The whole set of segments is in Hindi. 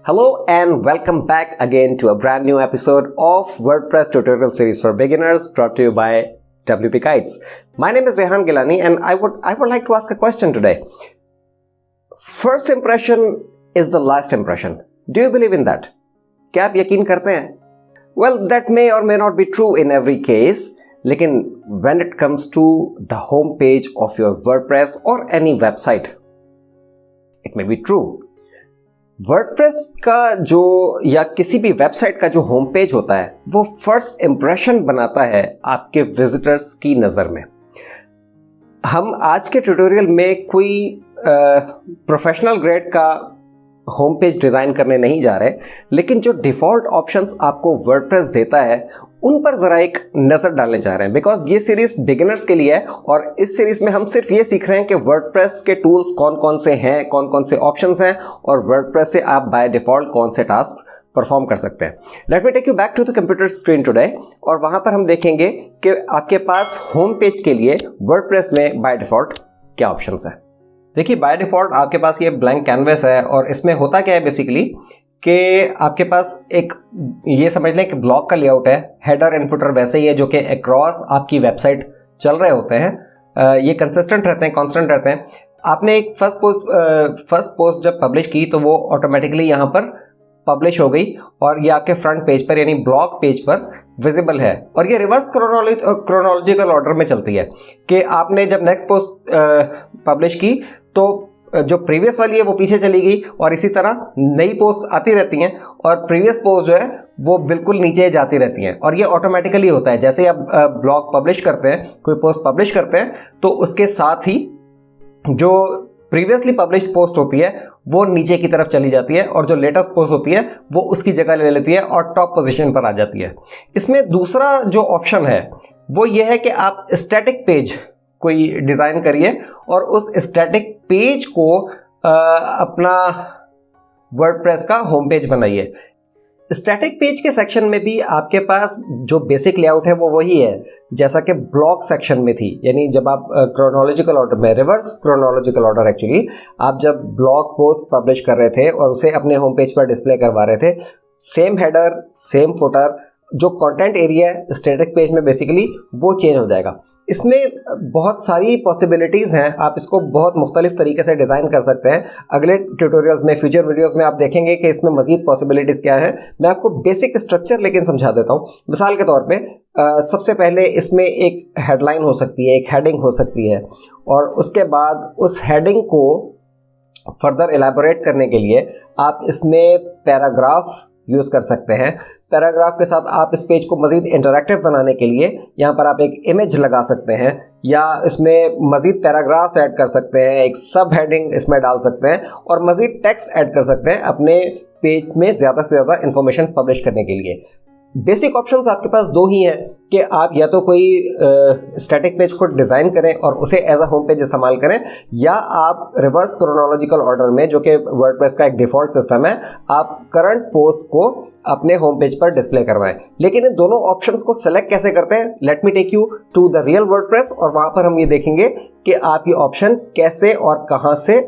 Hello and welcome back again to a brand new episode of WordPress tutorial series for beginners brought to you by WP Guides. My name is Rehan Gilani and I would like to ask a question today. First impression is the last impression. Do you believe in that? क्या आप यकीन करते हैं? Well, that may or may not be true in every case. लेकिन when it comes to the home page of your WordPress or any website, it may be true. WordPress का जो या किसी भी वेबसाइट का जो होम पेज होता है वो फर्स्ट इंप्रेशन बनाता है आपके विजिटर्स की नज़र में। हम आज के ट्यूटोरियल में कोई प्रोफेशनल ग्रेड का होम पेज डिज़ाइन करने नहीं जा रहे, लेकिन जो डिफ़ॉल्ट ऑप्शंस आपको वर्डप्रेस देता है उन पर ज़रा एक नज़र डालने जा रहे हैं, बिकॉज ये सीरीज़ बिगिनर्स के लिए है और इस सीरीज़ में हम सिर्फ ये सीख रहे हैं कि वर्डप्रेस के टूल्स कौन कौन से हैं, कौन कौन से ऑप्शंस हैं और वर्डप्रेस से आप बाय डिफ़ॉल्ट कौन से टास्क परफॉर्म कर सकते हैं। Let me take you back to the computer screen today और वहाँ पर हम देखेंगे कि आपके पास होम पेज के लिए वर्डप्रेस में बाय डिफ़ॉल्ट क्या ऑप्शंस हैं। देखिए, बाय डिफ़ॉल्ट आपके पास ये ब्लैंक कैनवस है और इसमें होता क्या है बेसिकली कि आपके पास एक ये समझ लें कि ब्लॉक का लेआउट है, हेडर एंड फुटर वैसे ही है जो कि अक्रॉस आपकी वेबसाइट चल रहे होते हैं। ये कंसिस्टेंट रहते हैं, कांस्टेंट रहते हैं। आपने एक फर्स्ट पोस्ट जब पब्लिश की तो वो ऑटोमेटिकली यहाँ पर पब्लिश हो गई और ये आपके फ्रंट पेज पर यानी ब्लॉग पेज पर विजिबल है और ये रिवर्स क्रोनोलॉजिकल ऑर्डर में चलती है कि आपने जब नेक्स्ट पोस्ट पब्लिश की तो जो प्रीवियस वाली है वो पीछे चली गई और इसी तरह नई पोस्ट आती रहती हैं और प्रीवियस पोस्ट जो है वो बिल्कुल नीचे जाती रहती हैं और ये ऑटोमेटिकली होता है। जैसे आप ब्लॉग पब्लिश करते हैं, कोई पोस्ट पब्लिश करते हैं तो उसके साथ ही जो प्रीवियसली पब्लिश्ड पोस्ट होती है वो नीचे की तरफ चली जाती है और जो लेटेस्ट पोस्ट होती है वो उसकी जगह ले लेती है और टॉप पोजीशन पर आ जाती है। इसमें दूसरा जो ऑप्शन है वो ये है कि आप स्टैटिक पेज कोई डिज़ाइन करिए और उस स्टैटिक पेज को अपना वर्डप्रेस का होम पेज बनाइए। स्टैटिक पेज के सेक्शन में भी आपके पास जो बेसिक लेआउट है वो वही है जैसा कि ब्लॉग सेक्शन में थी, यानी जब आप क्रोनोलॉजिकल ऑर्डर में, रिवर्स क्रोनोलॉजिकल ऑर्डर एक्चुअली, आप जब ब्लॉग पोस्ट पब्लिश कर रहे थे और उसे अपने होम पेज पर डिस्प्ले करवा रहे थे, सेम हेडर सेम फुटर, जो कंटेंट एरिया है स्टैटिक पेज में बेसिकली वो चेंज हो जाएगा। इसमें बहुत सारी पॉसिबिलिटीज़ हैं, आप इसको बहुत मुख्तलिफ तरीके से डिज़ाइन कर सकते हैं। अगले ट्यूटोरियल्स में, फ्यूचर वीडियोस में आप देखेंगे कि इसमें मज़ीद पॉसिबिलिटीज़ क्या है। मैं आपको बेसिक स्ट्रक्चर लेकिन समझा देता हूँ। मिसाल के तौर पे सबसे पहले इसमें एक हेडलाइन हो सकती है, एक हेडिंग हो सकती है और उसके बाद उस हेडिंग को फर्दर एलैबोरेट करने के लिए आप इसमें पैराग्राफ यूज़ कर सकते हैं। पैराग्राफ के साथ आप इस पेज को मज़ीद इंटरैक्टिव बनाने के लिए यहाँ पर आप एक इमेज लगा सकते हैं या इसमें मज़ीद पैराग्राफ्स ऐड कर सकते हैं, एक सब हेडिंग इसमें डाल सकते हैं और मज़ीद टेक्स्ट ऐड कर सकते हैं अपने पेज में ज़्यादा से ज़्यादा इन्फॉर्मेशन पब्लिश करने के लिए। बेसिक ऑप्शंस आपके पास दो ही हैं कि आप या तो कोई स्टैटिक पेज को डिज़ाइन करें और उसे एज अ होम पेज इस्तेमाल करें, या आप रिवर्स क्रोनोलॉजिकल ऑर्डर में, जो कि वर्डप्रेस का एक डिफ़ॉल्ट सिस्टम है, आप करंट पोस्ट को अपने होम पेज पर डिस्प्ले करवाएं। लेकिन इन दोनों ऑप्शंस को सेलेक्ट कैसे करते हैं, let me take you to the real WordPress और वहाँ पर हम ये देखेंगे कि आप ये ऑप्शन कैसे और कहाँ से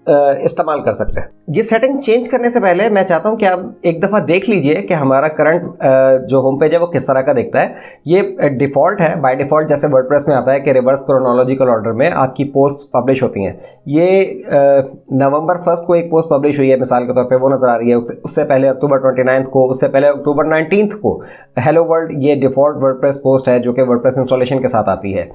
इस्तेमाल कर सकते हैं। ये सेटिंग चेंज करने से पहले मैं चाहता हूं कि आप एक दफ़ा देख लीजिए कि हमारा करंट जो होम पेज है वो किस तरह का दिखता है। ये डिफ़ॉल्ट है, बाय डिफ़ॉल्ट जैसे वर्डप्रेस में आता है कि रिवर्स क्रोनोलॉजिकल ऑर्डर में आपकी पोस्ट पब्लिश होती हैं। ये नवंबर 1 को एक पोस्ट पब्लिश हुई है मिसाल के तौर पे, वो नज़र आ रही है। उससे पहले अक्टूबर 29 को, उससे पहले अक्टूबर 19 को हेलो वर्ल्ड, ये डिफ़ॉल्ट वर्डप्रेस पोस्ट है जो कि वर्डप्रेस इंस्टॉलेशन के साथ आती है।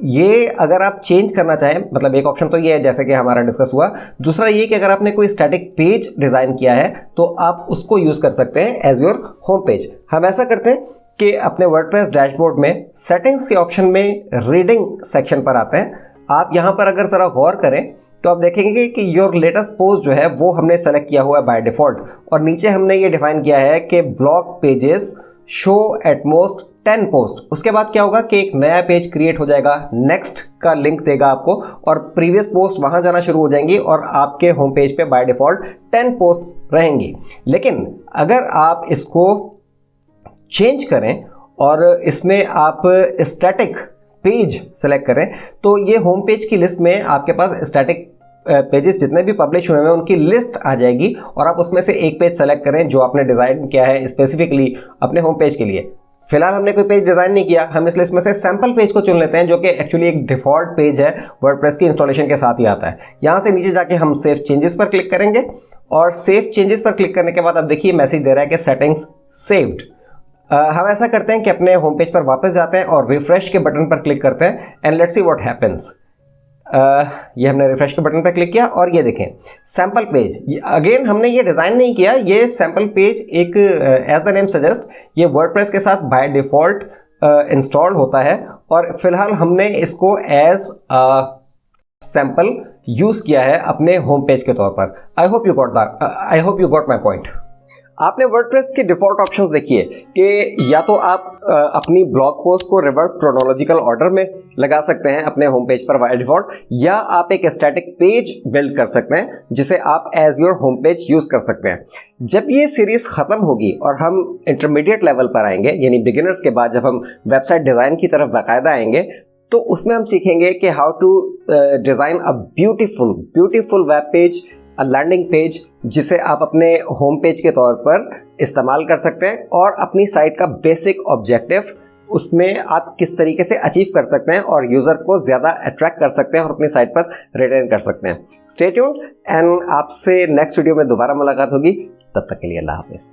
ये अगर आप चेंज करना चाहें, मतलब एक ऑप्शन तो ये है जैसे कि हमारा डिस्कस हुआ, दूसरा ये कि अगर आपने कोई स्टैटिक पेज डिज़ाइन किया है तो आप उसको यूज़ कर सकते हैं एज योर होम पेज। हम ऐसा करते हैं कि अपने वर्डप्रेस डैशबोर्ड में सेटिंग्स के ऑप्शन में रीडिंग सेक्शन पर आते हैं। आप यहाँ पर अगर ज़रा गौर करें तो आप देखेंगे कि योर लेटेस्ट पोस्ट जो है वो हमने सेलेक्ट किया हुआ है बाय डिफ़ॉल्ट और नीचे हमने ये डिफाइन किया है कि blog pages show at most 10 post. उसके बाद क्या होगा कि एक नया पेज क्रिएट हो जाएगा, नेक्स्ट का लिंक देगा आपको और प्रीवियस पोस्ट वहां जाना शुरू हो जाएंगी और आपके होम पेज पे बाय डिफॉल्ट 10 पोस्ट रहेंगी। लेकिन अगर आप इसको चेंज करें और इसमें आप स्टैटिक पेज सेलेक्ट करें तो ये होम पेज की लिस्ट में आपके पास स्टैटिक पेजेस जितने भी पब्लिश हुए हैं उनकी लिस्ट आ जाएगी और आप उसमें से एक पेज सेलेक्ट करें जो आपने डिज़ाइन किया है स्पेसिफिकली अपने होम पेज के लिए। फिलहाल हमने कोई पेज डिज़ाइन नहीं किया, हम इस लिस्ट में से सैंपल पेज को चुन लेते हैं जो कि एक्चुअली एक डिफ़ॉल्ट पेज है, वर्डप्रेस की इंस्टॉलेशन के साथ ही आता है। यहाँ से नीचे जाके हम सेव चेंजेस पर क्लिक करेंगे और सेव चेंजेस पर क्लिक करने के बाद अब देखिए मैसेज दे रहा है कि सेटिंग्स सेव्ड। हम ऐसा करते हैं कि अपने होम पेज पर वापस जाते हैं और रिफ्रेश के बटन पर क्लिक करते हैं and let's see what happens. ये हमने रिफ्रेश के बटन पर क्लिक किया और ये देखें सैंपल पेज। अगेन हमने ये डिज़ाइन नहीं किया, ये सैंपल पेज एक एज द नेम सजेस्ट ये वर्डप्रेस के साथ बाय डिफ़ॉल्ट इंस्टॉल्ड होता है और फिलहाल हमने इसको एज सैंपल यूज़ किया है अपने होम पेज के तौर पर। I hope you got my point. आपने वर्डप्रेस के डिफ़ॉल्ट ऑप्शंस देखिए कि या तो आप अपनी ब्लॉग पोस्ट को रिवर्स क्रोनोलॉजिकल ऑर्डर में लगा सकते हैं अपने होम पेज पर बाय डिफ़ॉल्ट, या आप एक स्टैटिक पेज बिल्ड कर सकते हैं जिसे आप as your home page use कर सकते हैं। जब ये सीरीज़ ख़त्म होगी और हम इंटरमीडिएट लेवल पर आएंगे यानी बिगिनर्स के बाद जब हम वेबसाइट डिज़ाइन की तरफ बाकायदा आएंगे तो उसमें हम सीखेंगे कि how to design a beautiful web page, a landing page जिसे आप अपने होम पेज के तौर पर इस्तेमाल कर सकते हैं और अपनी साइट का बेसिक ऑब्जेक्टिव उसमें आप किस तरीके से अचीव कर सकते हैं और यूज़र को ज़्यादा अट्रैक्ट कर सकते हैं और अपनी साइट पर रिटेन कर सकते हैं। स्टे ट्यून्ड एंड आपसे नेक्स्ट वीडियो में दोबारा मुलाकात होगी, तब तक के लिए अल्लाह हाफिज़।